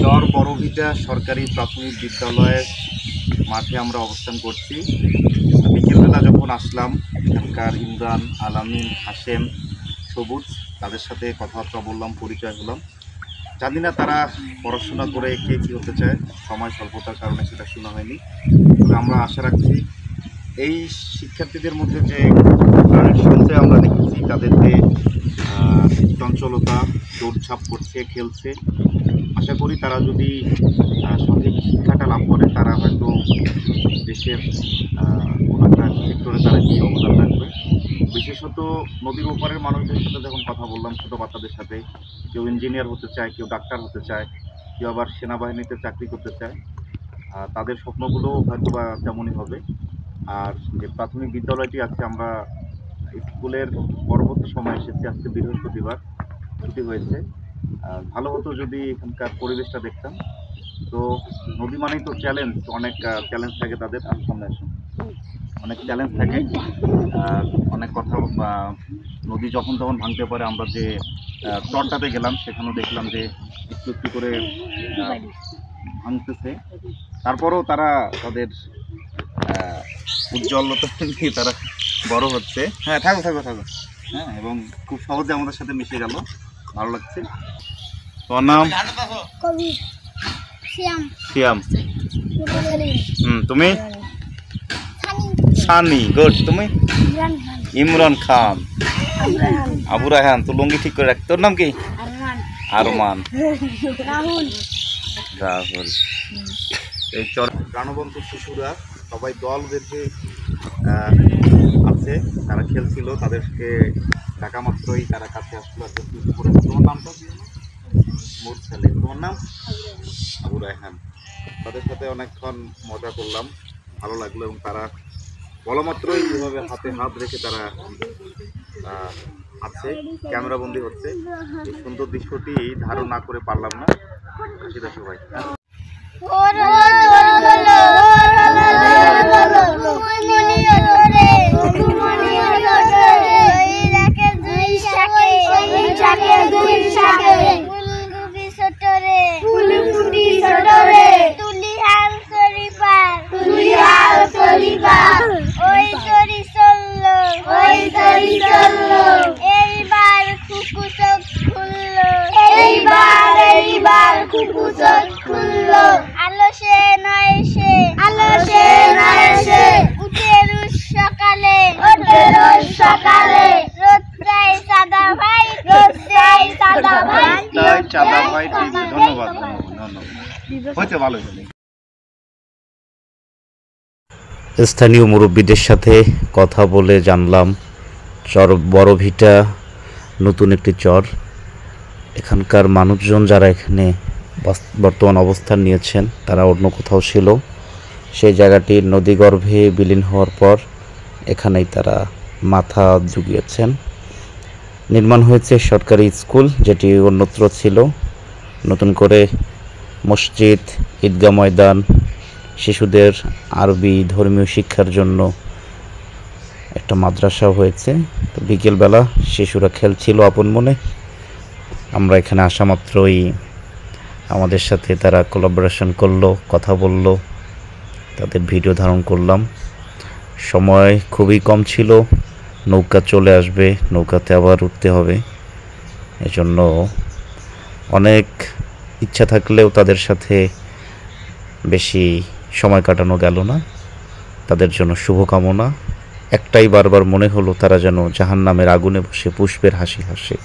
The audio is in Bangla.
চর বড়ভিটা সরকারি প্রাথমিক বিদ্যালয়ের মাঠে আমরা অবস্থান করছি। বিকেলবেলা যখন আসলাম, এখানকার ইমরান, আলামিন, হাশেম, সবুজ, তাদের সাথে কথাবার্তা বললাম, পরিচয় হলাম। জানি না তারা পড়াশোনা করে কে কী হতে চায়, সময় স্বল্পতার কারণে সেটা শোনা হয়নি। তবে আমরা আশা রাখছি এই শিক্ষার্থীদের মধ্যে যে সঞ্চয় আমরা দেখেছি, তাদের যে চঞ্চলতা, দৌড়ঝাঁপ করছে, খেলছে, আশা করি তারা যদি সঠিক শিক্ষাটা লাভ করে তারা হয়তো দেশের কোনো একটা সেক্টরে তারা কি অবদান রাখবে। বিশেষত নদীর ওপারের মানুষদের সাথে যখন কথা বললাম, ছোটো বাচ্চাদের সাথে, কেউ ইঞ্জিনিয়ার হতে চায়, কেউ ডাক্তার হতে চায়, কেউ আবার সেনাবাহিনীতে চাকরি করতে চায়, তাদের স্বপ্নগুলো হয়তো বা তেমনই হবে। আর যে প্রাথমিক বিদ্যালয়টি আছে, আমরা স্কুলের পরবর্তী সময় এসেছি, আজকে বৃহস্পতিবার ছুটি হয়েছে। ভালো হতো যদি এখানকার পরিবেশটা দেখতাম। তো নদী মানেই তো চ্যালেঞ্জ, অনেক চ্যালেঞ্জ থাকে তাদের। আর সামনে আসুন, অনেক চ্যালেঞ্জ থাকে, অনেক কথা। নদী যখন তখন ভাঙতে পারে। আমরা যে চরটাতে গেলাম, সেখানেও দেখলাম যে একটু একটু করে ভাঙতেছে। তারপরেও তারা তাদের উজ্জ্বলতা নিয়ে তারা বড় হচ্ছে। হ্যাঁ, থাকো থাকো থাকো। হ্যাঁ, এবং খুব সহজে আমাদের সাথে মিশে গেল, ভালো লাগছে। তোমার নাম? শিয়াম। তুমি? সানি। গুড। তুমি? ইমরান খান। আবু রায়হান। তো লুঙ্গি ঠিক করে রাখ। তোর নাম কি? আরমান। রাহুল। এই চর প্রাণবন্ত শিশুরা সবাই দল বেঁধে আছে, তারা খেলছিল। তাদেরকে ডাকা মাত্রই তারা কাছে আসলো। তোমার নামটা? মুরসালে। তোমার নাম? আবু রায়হান। তাদের সাথে অনেকক্ষণ মজা করলাম, ভালো লাগলো। এবং তারা বলা মাত্রই যেভাবে হাতে হাত রেখে তারা আছে, ক্যামেরাবন্দি হচ্ছে। এই সুন্দর দৃশ্যটি ধারণ না করে পারলাম না। সেটা সবাই ধন্যবাদ। হয়েছে, ভালো। স্থানীয় মুরব্বীদের সাথে কথা বলে জানলাম চর বড়ভিটা নতুন একটি চর। এখানকার মানুষজন যারা এখানে বর্তমান অবস্থান নিয়েছেন, তারা অন্য কোথাও ছিল। সেই জায়গাটি নদীগর্ভে বিলীন হওয়ার পর এখানেই তারা মাথা জুগিয়েছেন। নির্মাণ হয়েছে সরকারি স্কুল, যেটি অন্যত্র ছিল। নতুন করে মসজিদ, ঈদগাহ ময়দান, শিশুদের আরবি ধর্মীয় শিক্ষার জন্য একটা মাদ্রাসা হয়েছে। তো বিকেলবেলা শিশুরা খেলছিল আপন মনে। আমরা এখানে আসা মাত্রই আমাদের সাথে তারা কোলাবোরেশন করলো, কথা বলল, তাদের ভিডিও ধারণ করলাম। সময় খুবই কম ছিল, নৌকা চলে আসবে, নৌকাতে আবার উঠতে হবে। এজন্য অনেক ইচ্ছা থাকলেও তাদের সাথে বেশি সময় কাটানো গেল না। তাদের জন্য শুভকামনা। একটাই বারবার মনে হলো, তারা যেন জাহান্নামের আগুনে বসে পুষ্পের হাসি হাসে।